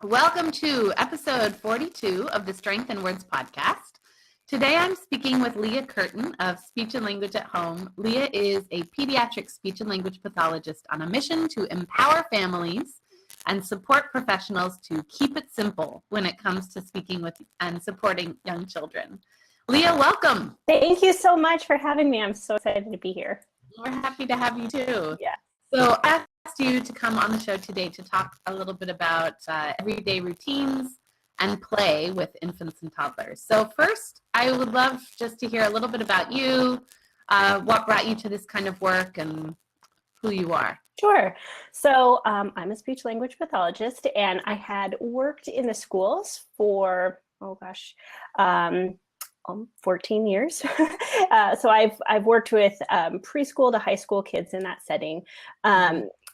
Welcome to episode 42 of the Strength in Words podcast. Today I'm speaking with Lia Kurtin of Speech and Language at Home. Lia is a pediatric speech and language pathologist on a mission to empower families and support professionals to keep it simple when it comes to speaking with and supporting young children. Lia, welcome. Thank you so much for having me. I'm so excited to be here. We're happy to have you too. Yeah. So I asked you to come on the show today to talk a little bit about everyday routines and play with infants and toddlers. So first, I would love just to hear a little bit about you, what brought you to this kind of work and who you are. Sure. So I'm a speech language pathologist, and I had worked in the schools for, 14 years. So I've worked with preschool to high school kids in that setting.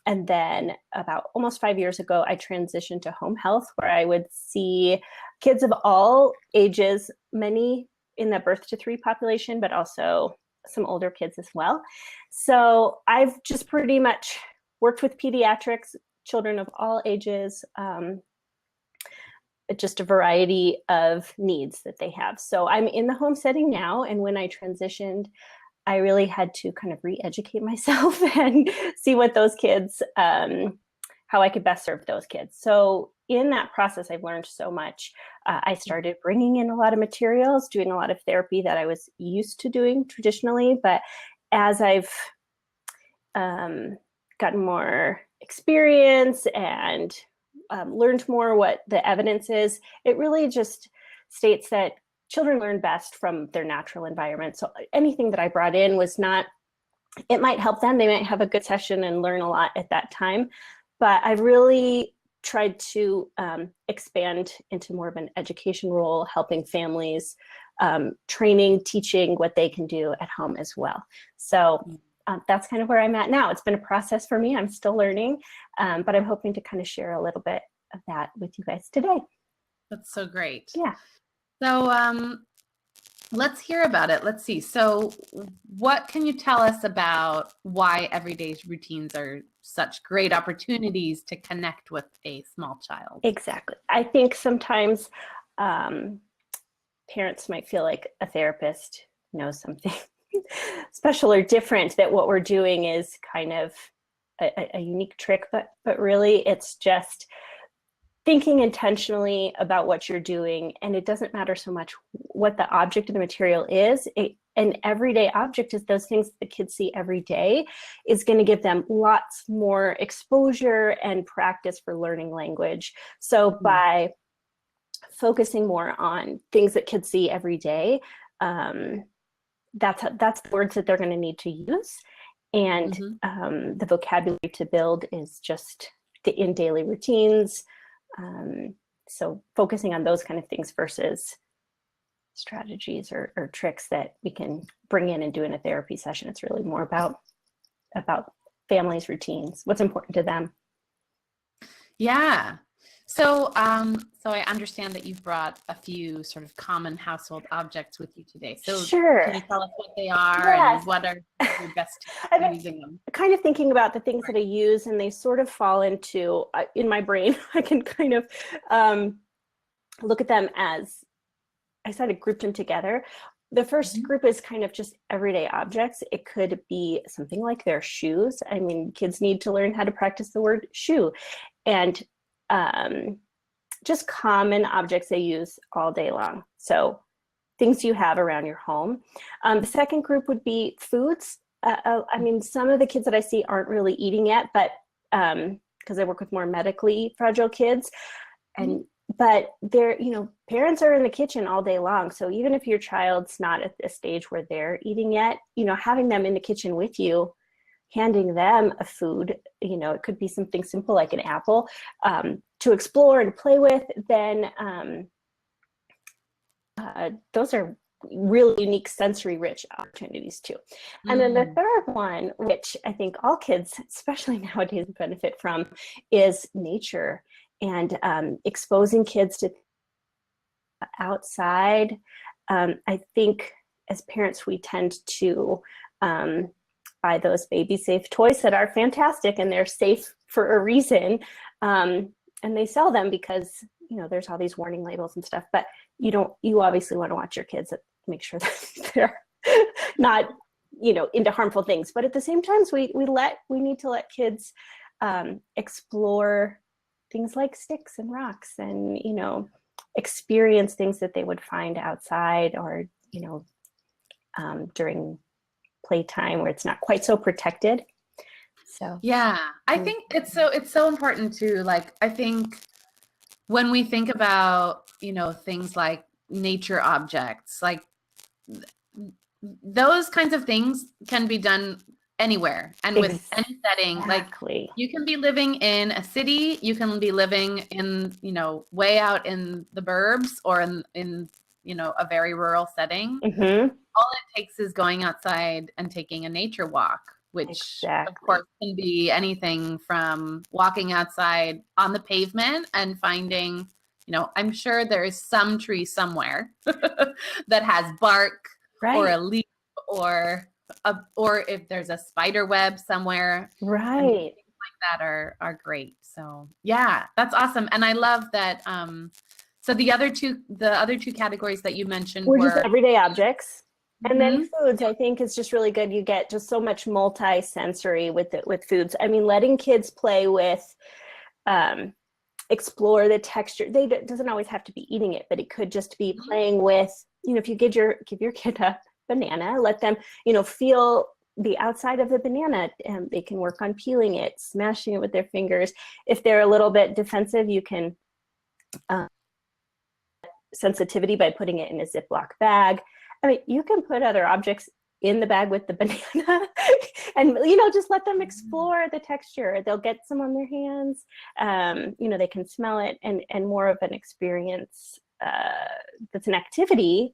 And then about almost 5 years ago, I transitioned to home health, where I would see kids of all ages, many in the birth to 3 population, but also some older kids as well. So I've just pretty much worked with pediatrics, children of all ages, just a variety of needs that they have. So I'm in the home setting now. And when I transitioned, I really had to kind of re-educate myself and see what those kids, how I could best serve those kids. So in that process, I've learned so much. I started bringing in a lot of materials, doing a lot of therapy that I was used to doing traditionally. But as I've gotten more experience and learned more what the evidence is, it really just states that children learn best from their natural environment. So anything that I brought in was not, it might help them. They might have a good session and learn a lot at that time. But I really tried to expand into more of an education role, helping families, training, teaching what they can do at home as well. So that's kind of where I'm at now. It's been a process for me. I'm still learning, but I'm hoping to kind of share a little bit of that with you guys today. That's so great. Yeah. So let's hear about it. Let's see. So what can you tell us about why everyday routines are such great opportunities to connect with a small child? Exactly. I think sometimes parents might feel like a therapist knows something special or different, that what we're doing is kind of a unique trick, but really it's just thinking intentionally about what you're doing. And it doesn't matter so much what the object of the material is. An everyday object is those things the kids see every day is going to give them lots more exposure and practice for learning language. So by focusing more on things that kids see every day, that's the words that they're going to need to use. And the vocabulary to build is just in daily routines. So focusing on those kind of things versus strategies or tricks that we can bring in and do in a therapy session. It's really more about families' routines, what's important to them. Yeah. So I understand that you've brought a few sort of common household objects with you today. So sure. Can you tell us what they are and what are your best using them? Kind of thinking about the things that I use, and they sort of fall into, in my brain, I can kind of look at them as, I sort of grouped them together. The first group is kind of just everyday objects. It could be something like their shoes. I mean, kids need to learn how to practice the word shoe. And just common objects they use all day long. So things you have around your home. The second group would be foods. I mean, some of the kids that I see aren't really eating yet, but because I work with more medically fragile kids, but they're, parents are in the kitchen all day long. So even if your child's not at a stage where they're eating yet, having them in the kitchen with you, handing them a food, it could be something simple like an apple to explore and play with, then those are really unique sensory rich opportunities too. And then the third one, which I think all kids, especially nowadays, benefit from, is nature and exposing kids to outside. I think as parents, we tend to buy those baby safe toys that are fantastic and they're safe for a reason. and they sell them because, there's all these warning labels and stuff, but you obviously want to watch your kids and make sure that they're not, into harmful things. But at the same time, we need to let kids explore things like sticks and rocks and, experience things that they would find outside or, during playtime where it's not quite so protected. So yeah, I think it's so important to, like, I think when we think about, things like nature objects, like those kinds of things can be done anywhere and with any setting. Like, you can be living in a city, you can be living in, way out in the burbs or in a very rural setting. Mm-hmm. All it takes is going outside and taking a nature walk, which of course can be anything from walking outside on the pavement and finding, I'm sure there's some tree somewhere that has bark or a leaf or if there's a spider web somewhere. Right. Things like that are great. So yeah, that's awesome. And I love that. So the other two categories that you mentioned were just everyday objects. And then foods, I think, is just really good. You get just so much multi-sensory with foods. I mean, letting kids play with, explore the texture. It doesn't always have to be eating it, but it could just be playing with, if you give your kid a banana, let them, feel the outside of the banana, and they can work on peeling it, smashing it with their fingers. If they're a little bit defensive, you can sensitivity by putting it in a Ziploc bag. I mean, you can put other objects in the bag with the banana and, just let them explore the texture. They'll get some on their hands. They can smell it and more of an experience that's an activity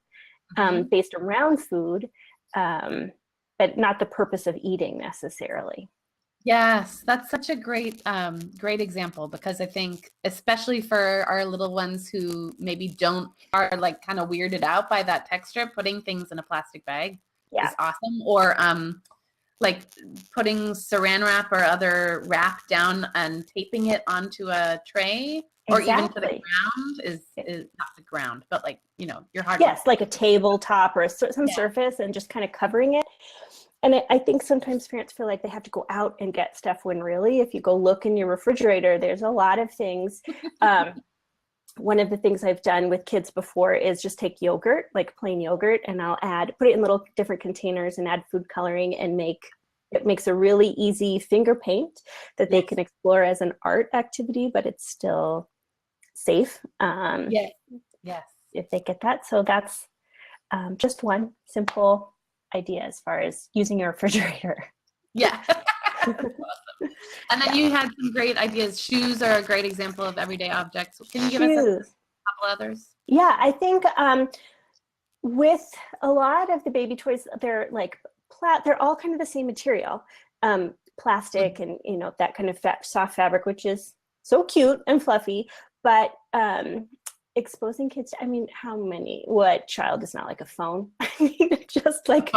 based around food, but not the purpose of eating necessarily. Yes, that's such a great example, because I think especially for our little ones who maybe are like kind of weirded out by that texture, putting things in a plastic bag is awesome. Or like putting saran wrap or other wrap down and taping it onto a tray or even to the ground is not the ground, but like, your hard. Yes, like a tabletop or some surface, and just kind of covering it. And I think sometimes parents feel like they have to go out and get stuff, when really, if you go look in your refrigerator, there's a lot of things. One of the things I've done with kids before is just take yogurt, like plain yogurt, and I'll put it in little different containers and add food coloring, and it makes a really easy finger paint that they can explore as an art activity, but it's still safe. Yes. If they get that. So that's just one simple idea as far as using your refrigerator. Yeah. Awesome. And then you had some great ideas. Shoes are a great example of everyday objects. Can you give us a couple others? Yeah, I think with a lot of the baby toys, they're like they're all kind of the same material, plastic and that kind of soft fabric, which is so cute and fluffy. But exposing kids to, what child is not like a phone? I mean, just like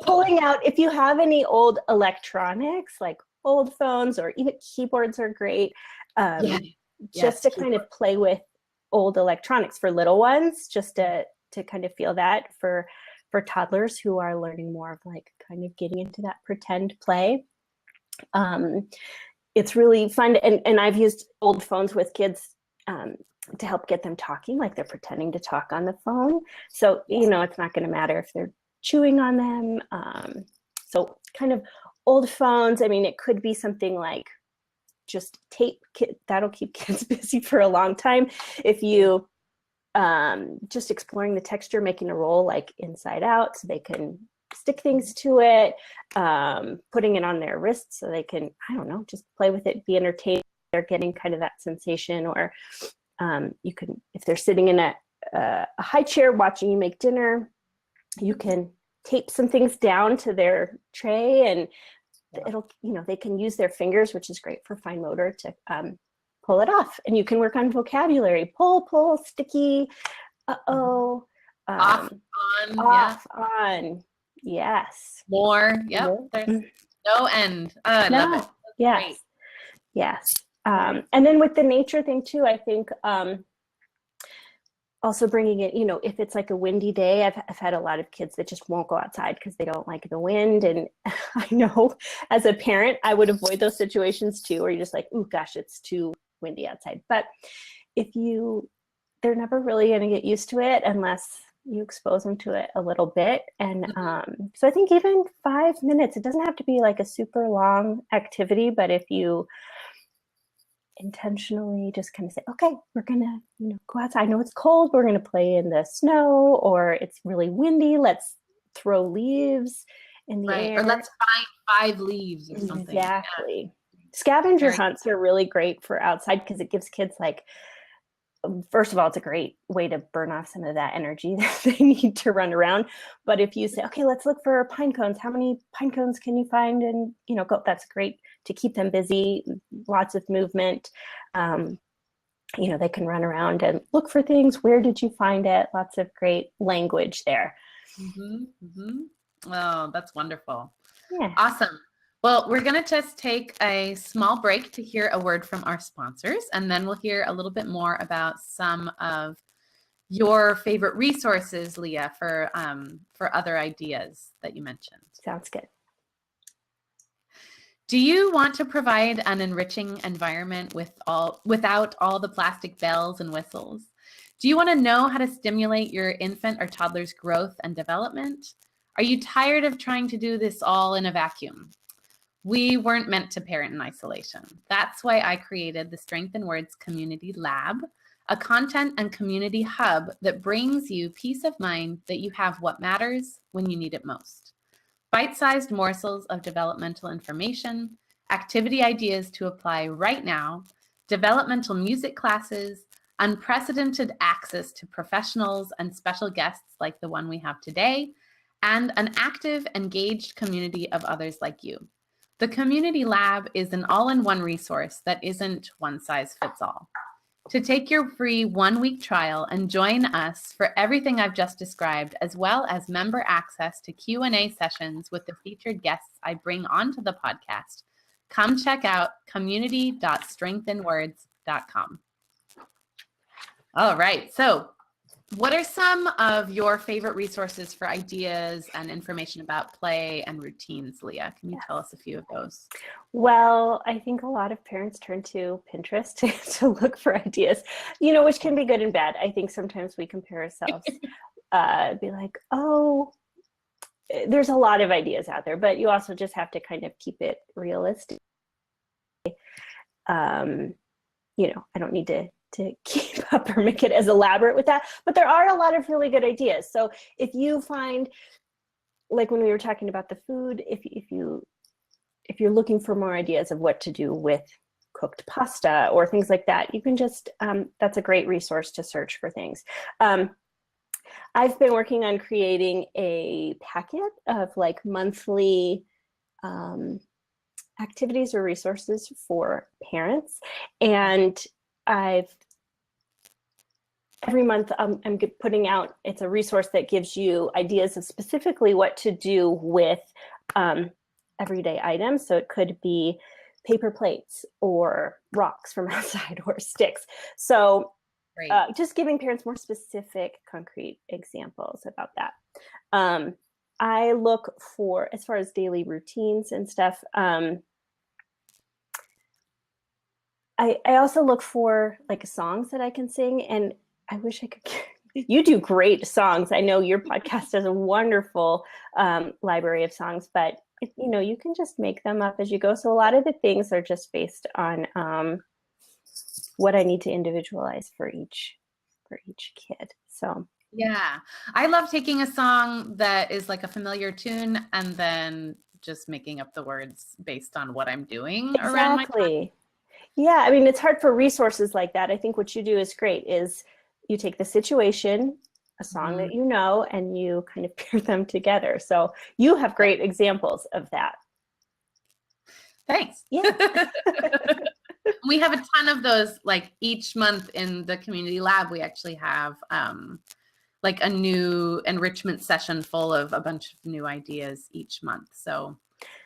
pulling out, if you have any old electronics, like old phones or even keyboards are great. Just to kind of play with old electronics for little ones, just to kind of feel that for toddlers who are learning more of like kind of getting into that pretend play. It's really fun. And I've used old phones with kids to help get them talking, like they're pretending to talk on the phone. So, it's not going to matter if they're chewing on them. So kind of old phones, it could be something like just tape, that'll keep kids busy for a long time. If you just exploring the texture, making a roll like inside out so they can stick things to it, putting it on their wrists so they can, just play with it, be entertained. They're getting kind of that sensation. Or you can, if they're sitting in a high chair watching you make dinner, you can tape some things down to their tray, and it'll, they can use their fingers, which is great for fine motor, to pull it off. And you can work on vocabulary: pull, sticky, off, on. Yes. More. Yep. There's no end. I love it. Yes. Great. Yes. And then with the nature thing too, I think also bringing it, if it's like a windy day, I've had a lot of kids that just won't go outside because they don't like the wind. And I know as a parent, I would avoid those situations too, where you're just like, oh gosh, it's too windy outside. But they're never really going to get used to it unless you expose them to it a little bit. And so I think even 5 minutes, it doesn't have to be like a super long activity, but if you intentionally just kind of say, okay, we're gonna go outside. I know it's cold, we're gonna play in the snow, or it's really windy, let's throw leaves in the air, or let's find 5 leaves or something. Exactly. Scavenger hunts are really great for outside because it gives kids, like, first of all, it's a great way to burn off some of that energy that they need to run around. But if you say, okay, let's look for pine cones, how many pine cones can you find? And go, that's great to keep them busy, lots of movement. They can run around and look for things. Where did you find it? Lots of great language there. Oh, that's wonderful. Yeah. Awesome. Well, we're going to just take a small break to hear a word from our sponsors, and then we'll hear a little bit more about some of your favorite resources, Lia, for other ideas that you mentioned. Sounds good. Do you want to provide an enriching environment without all the plastic bells and whistles? Do you want to know how to stimulate your infant or toddler's growth and development? Are you tired of trying to do this all in a vacuum? We weren't meant to parent in isolation. That's why I created the Strength in Words Community Lab, a content and community hub that brings you peace of mind that you have what matters when you need it most. Bite-sized morsels of developmental information, activity ideas to apply right now, developmental music classes, unprecedented access to professionals and special guests like the one we have today, and an active, engaged community of others like you. The Community Lab is an all-in-one resource that isn't one size fits all. To take your free 1-week trial and join us for everything I've just described, as well as member access to Q&A sessions with the featured guests I bring onto the podcast, come check out community.strengthinwords.com. All right, so what are some of your favorite resources for ideas and information about play and routines, Lia? Can you tell us a few of those? Well, I think a lot of parents turn to Pinterest to look for ideas, which can be good and bad. I think sometimes we compare ourselves, be like, oh, there's a lot of ideas out there, but you also just have to kind of keep it realistic. I don't need to keep up or make it as elaborate with that, but there are a lot of really good ideas. So if you find, like when we were talking about the food, if you're looking for more ideas of what to do with cooked pasta or things like that, you can just, that's a great resource to search for things. I've been working on creating a packet of like monthly activities or resources for parents. And every month I'm putting out, it's a resource that gives you ideas of specifically what to do with everyday items. So it could be paper plates or rocks from outside or sticks. So just giving parents more specific, concrete examples about that. I look for, as far as daily routines and stuff, I also look for like songs that I can sing, and I wish I could. You do great songs. I know your podcast has a wonderful library of songs, but you can just make them up as you go. So a lot of the things are just based on what I need to individualize for each kid. So yeah, I love taking a song that is like a familiar tune and then just making up the words based on what I'm doing around my time. Yeah, I mean, it's hard for resources like that. I think what you do is great, is you take the situation, a song that you know, and you kind of pair them together. So you have great examples of that. Thanks. Yeah. We have a ton of those, like each month in the community lab, we actually have like a new enrichment session full of a bunch of new ideas each month. So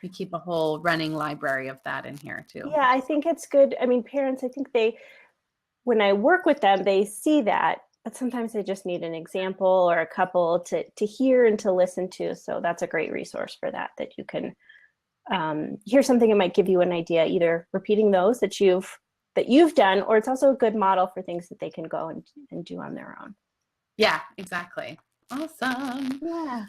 You keep a whole running library of that in here too. Yeah, I think it's good. I mean, parents, I think when I work with them, they see that, but sometimes they just need an example or a couple to hear and to listen to. So that's a great resource for that you can hear something that might give you an idea, either repeating those that you've done, or it's also a good model for things that they can go and do on their own. Yeah, exactly. Awesome. Yeah.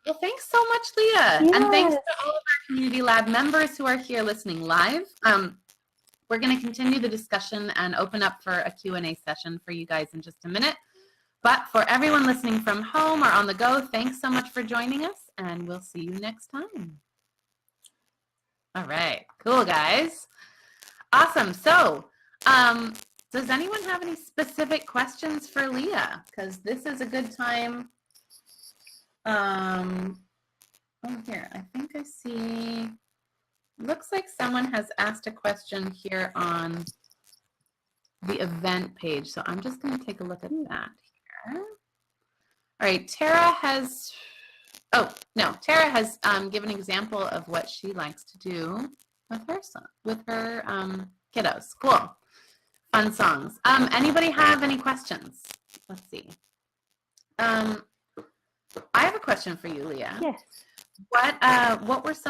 Well, thanks so much, Lia. Yes. And thanks to all of our Community Lab members who are here listening live. We're going to continue the discussion and open up for a Q&A session for you guys in just a minute. But for everyone listening from home or on the go, thanks so much for joining us, and we'll see you next time. All right. Cool, guys. Awesome. So, does anyone have any specific questions for Lia? Because this is a good time. Oh, here, I think I see, looks like someone has asked a question here on the event page. So I'm just going to take a look at that here. All right, Tara has given an example of what she likes to do with her kiddos. Cool. Fun songs. Anybody have any questions? Let's see. I have a question for you, Lia. Yes. What were some